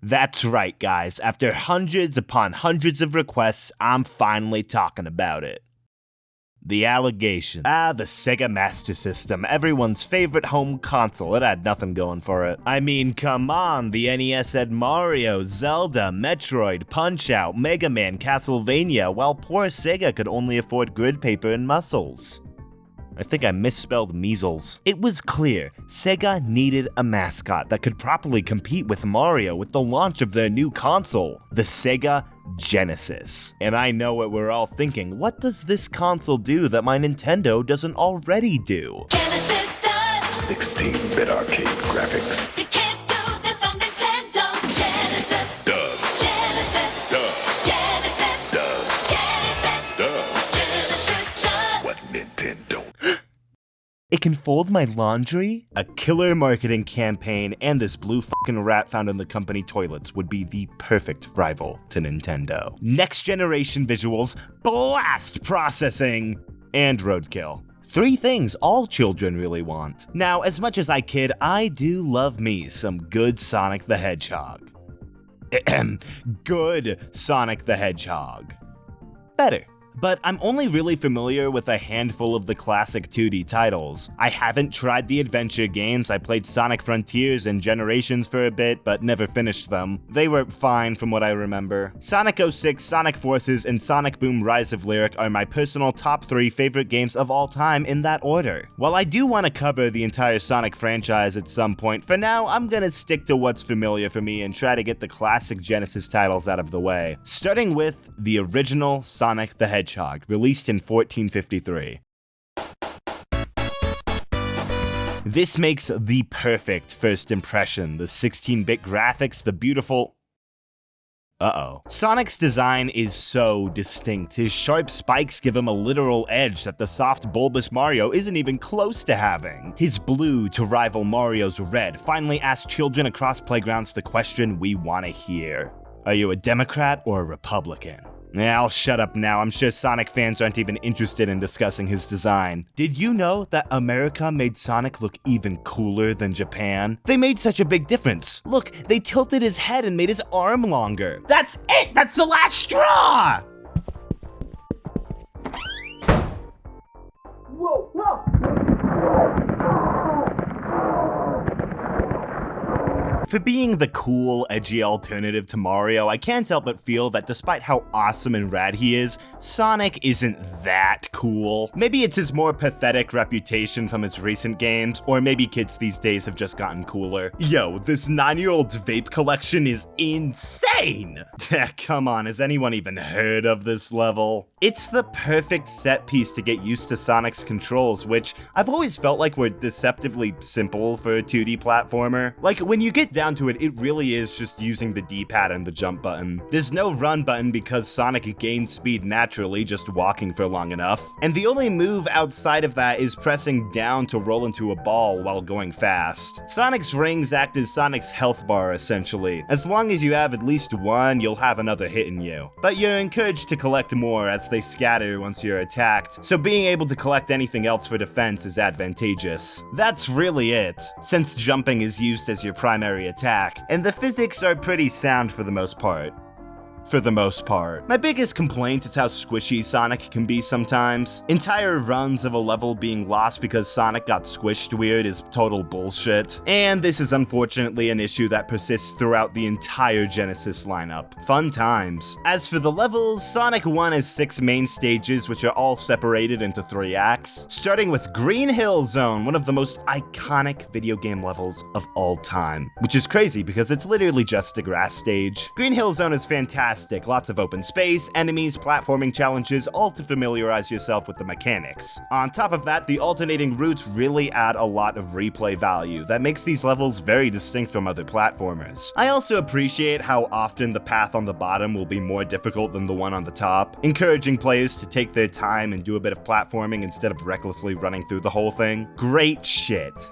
That's right, guys. After hundreds upon hundreds of requests, I'm finally talking about it. The allegation. The Sega Master System, everyone's favorite home console. It had nothing going for it. I mean, come on, the NES had Mario, Zelda, Metroid, Punch-Out, Mega Man, Castlevania, while poor Sega could only afford grid paper and muscles. I think I misspelled measles. It was clear Sega needed a mascot that could properly compete with Mario with the launch of their new console, the Sega Genesis. And I know what we're all thinking, what does this console do that my Nintendo doesn't already do? Genesis does 16-bit arcade graphics. You can't do this on Nintendo. Genesis Does. Genesis Does. Genesis Does. Genesis Does. Genesis does. What Nintendo? It can fold my laundry? A killer marketing campaign and this blue fucking rat found in the company toilets would be the perfect rival to Nintendo. Next generation visuals, blast processing, and roadkill. 3 things all children really want. Now, as much as I kid, I do love me some good Sonic the Hedgehog. Good Sonic the Hedgehog. Better. But I'm only really familiar with a handful of the classic 2D titles. I haven't tried the adventure games. I played Sonic Frontiers and Generations for a bit, but never finished them. They were fine from what I remember. Sonic 06, Sonic Forces, and Sonic Boom Rise of Lyric are my personal top 3 favorite games of all time in that order. While I do want to cover the entire Sonic franchise at some point, for now I'm gonna stick to what's familiar for me and try to get the classic Genesis titles out of the way. Starting with the original Sonic the Hedgehog, released in 1453. This makes the perfect first impression. The 16-bit graphics, the beautiful... Sonic's design is so distinct. His sharp spikes give him a literal edge that the soft, bulbous Mario isn't even close to having. His blue to rival Mario's red finally asks children across playgrounds the question we want to hear. Are you a Democrat or a Republican? I'll shut up now. I'm sure Sonic fans aren't even interested in discussing his design. Did you know that America made Sonic look even cooler than Japan? They made such a big difference. Look, they tilted his head and made his arm longer. That's it! That's the last straw! Whoa, whoa! For being the cool, edgy alternative to Mario, I can't help but feel that despite how awesome and rad he is, Sonic isn't that cool. Maybe it's his more pathetic reputation from his recent games, or maybe kids these days have just gotten cooler. Yo, this 9-year-old's vape collection is insane! Come on, has anyone even heard of this level? It's the perfect set piece to get used to Sonic's controls, which I've always felt like were deceptively simple for a 2D platformer. Like, when you get down to it, it really is just using the D-pad and the jump button. There's no run button because Sonic gains speed naturally just walking for long enough. And the only move outside of that is pressing down to roll into a ball while going fast. Sonic's rings act as Sonic's health bar essentially. As long as you have at least one, you'll have another hitting you. But you're encouraged to collect more as they scatter once you're attacked, so being able to collect anything else for defense is advantageous. That's really it, since jumping is used as your primary attack, and the physics are pretty sound for the most part. My biggest complaint is how squishy Sonic can be sometimes. Entire runs of a level being lost because Sonic got squished weird is total bullshit, and this is unfortunately an issue that persists throughout the entire Genesis lineup. Fun times. As for the levels, Sonic 1 has 6 main stages which are all separated into 3 acts, starting with Green Hill Zone, one of the most iconic video game levels of all time, which is crazy because it's literally just a grass stage. Green Hill Zone is fantastic. Lots of open space, enemies, platforming challenges, all to familiarize yourself with the mechanics. On top of that, the alternating routes really add a lot of replay value that makes these levels very distinct from other platformers. I also appreciate how often the path on the bottom will be more difficult than the one on the top, encouraging players to take their time and do a bit of platforming instead of recklessly running through the whole thing. Great shit.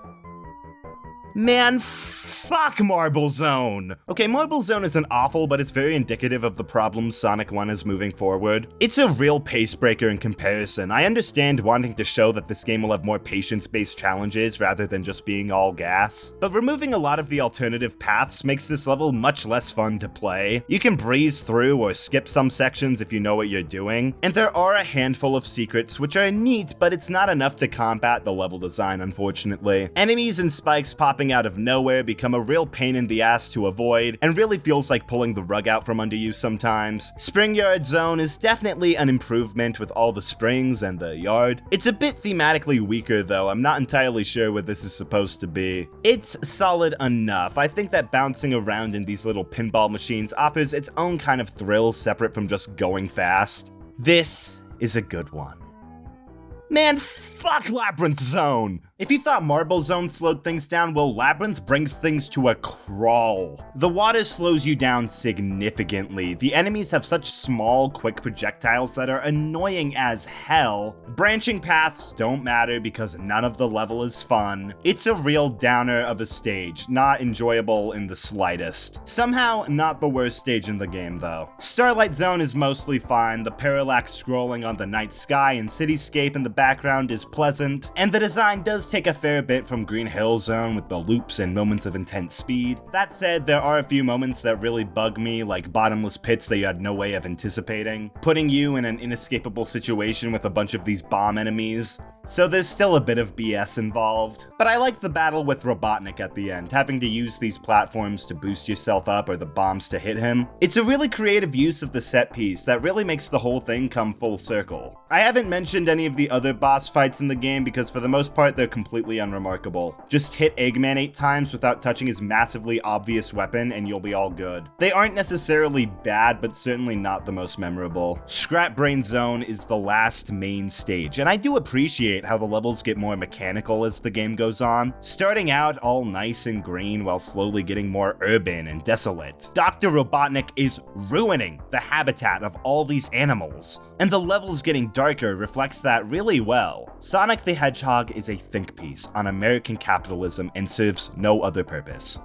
Man, fuck Marble Zone! Okay, Marble Zone isn't awful, but it's very indicative of the problems Sonic 1 is moving forward. It's a real pace breaker in comparison. I understand wanting to show that this game will have more patience-based challenges rather than just being all gas, but removing a lot of the alternative paths makes this level much less fun to play. You can breeze through or skip some sections if you know what you're doing, and there are a handful of secrets which are neat, but it's not enough to combat the level design, unfortunately. Enemies and spikes popping out of nowhere become a real pain in the ass to avoid, and really feels like pulling the rug out from under you sometimes. Spring Yard Zone is definitely an improvement with all the springs and the yard. It's a bit thematically weaker though, I'm not entirely sure what this is supposed to be. It's solid enough. I think that bouncing around in these little pinball machines offers its own kind of thrill separate from just going fast. This is a good one. Man, fuck Labyrinth Zone! If you thought Marble Zone slowed things down, well, Labyrinth brings things to a crawl. The water slows you down significantly. The enemies have such small, quick projectiles that are annoying as hell. Branching paths don't matter because none of the level is fun. It's a real downer of a stage, not enjoyable in the slightest. Somehow, not the worst stage in the game, though. Starlight Zone is mostly fine. The parallax scrolling on the night sky and cityscape in the background is pleasant, and the design does take a fair bit from Green Hill Zone with the loops and moments of intense speed. That said, there are a few moments that really bug me, like bottomless pits that you had no way of anticipating, putting you in an inescapable situation with a bunch of these bomb enemies. So there's still a bit of BS involved. But I like the battle with Robotnik at the end, having to use these platforms to boost yourself up or the bombs to hit him. It's a really creative use of the set piece that really makes the whole thing come full circle. I haven't mentioned any of the other boss fights in the game because for the most part they're completely unremarkable. Just hit Eggman 8 times without touching his massively obvious weapon and you'll be all good. They aren't necessarily bad, but certainly not the most memorable. Scrap Brain Zone is the last main stage, and I do appreciate how the levels get more mechanical as the game goes on, starting out all nice and green while slowly getting more urban and desolate. Dr. Robotnik is ruining the habitat of all these animals, and the levels getting darker reflects that really well. Sonic the Hedgehog is a think piece on American capitalism and serves no other purpose.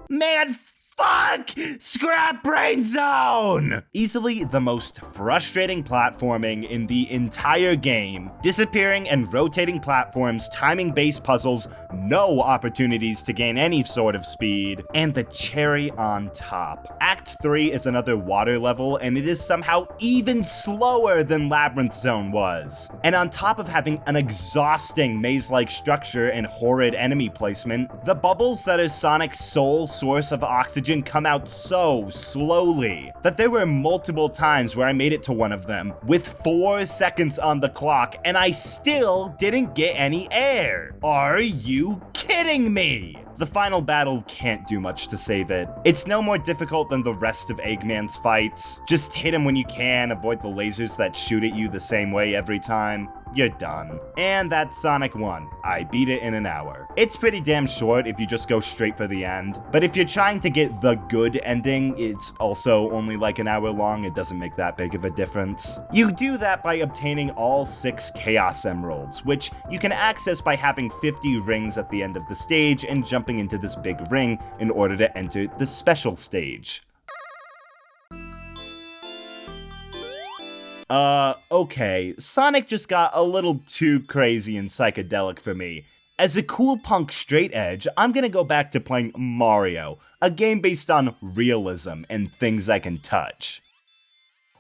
Man, fuck Scrap Brain Zone! Easily the most frustrating platforming in the entire game. Disappearing and rotating platforms, timing-based puzzles, no opportunities to gain any sort of speed, and the cherry on top. Act 3 is another water level, and it is somehow even slower than Labyrinth Zone was. And on top of having an exhausting maze-like structure and horrid enemy placement, the bubbles that are Sonic's sole source of oxygen come out so slowly that there were multiple times where I made it to one of them with 4 seconds on the clock and I still didn't get any air. Are you kidding me? The final battle can't do much to save it. It's no more difficult than the rest of Eggman's fights. Just hit him when you can, avoid the lasers that shoot at you the same way every time. You're done. And that's Sonic 1. I beat it in an hour. It's pretty damn short if you just go straight for the end, but if you're trying to get the good ending, it's also only like an hour long. It doesn't make that big of a difference. You do that by obtaining all 6 Chaos Emeralds, which you can access by having 50 rings at the end of the stage and jumping into this big ring in order to enter the special stage. Okay, Sonic just got a little too crazy and psychedelic for me. As a cool punk straight edge, I'm gonna go back to playing Mario, a game based on realism and things I can touch.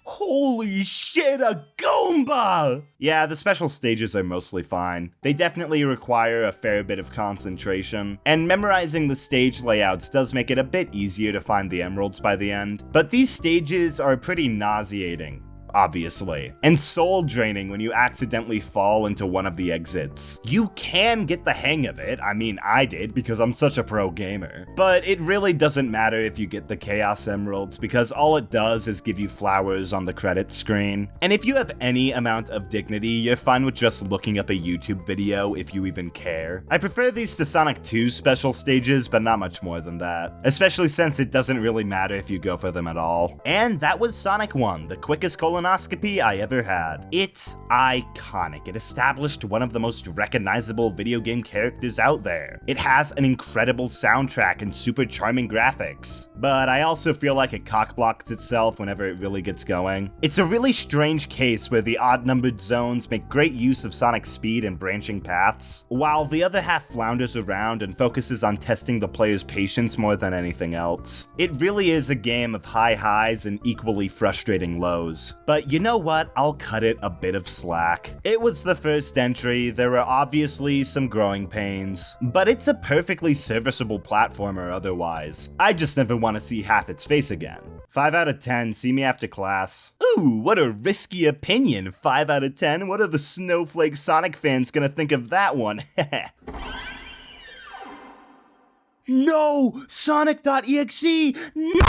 Holy shit, a Goomba! Yeah, the special stages are mostly fine. They definitely require a fair bit of concentration, and memorizing the stage layouts does make it a bit easier to find the emeralds by the end. But these stages are pretty nauseating, obviously, and soul draining when you accidentally fall into one of the exits. You can get the hang of it, I mean I did because I'm such a pro gamer, but it really doesn't matter if you get the Chaos Emeralds because all it does is give you flowers on the credits screen, and if you have any amount of dignity, you're fine with just looking up a YouTube video if you even care. I prefer these to Sonic 2's special stages, but not much more than that, especially since it doesn't really matter if you go for them at all. And that was Sonic 1, the quickest colon colonoscopy I ever had. It's iconic. It established one of the most recognizable video game characters out there. It has an incredible soundtrack and super charming graphics. But I also feel like it cockblocks itself whenever it really gets going. It's a really strange case where the odd-numbered zones make great use of Sonic's speed and branching paths, while the other half flounders around and focuses on testing the player's patience more than anything else. It really is a game of high highs and equally frustrating lows. But you know what? I'll cut it a bit of slack. It was the first entry, there were obviously some growing pains, but it's a perfectly serviceable platformer otherwise. I just never want to see half its face again. 5 out of 10, see me after class. Ooh, what a risky opinion. 5 out of 10? What are the snowflake Sonic fans gonna think of that one? No! Sonic.exe! No!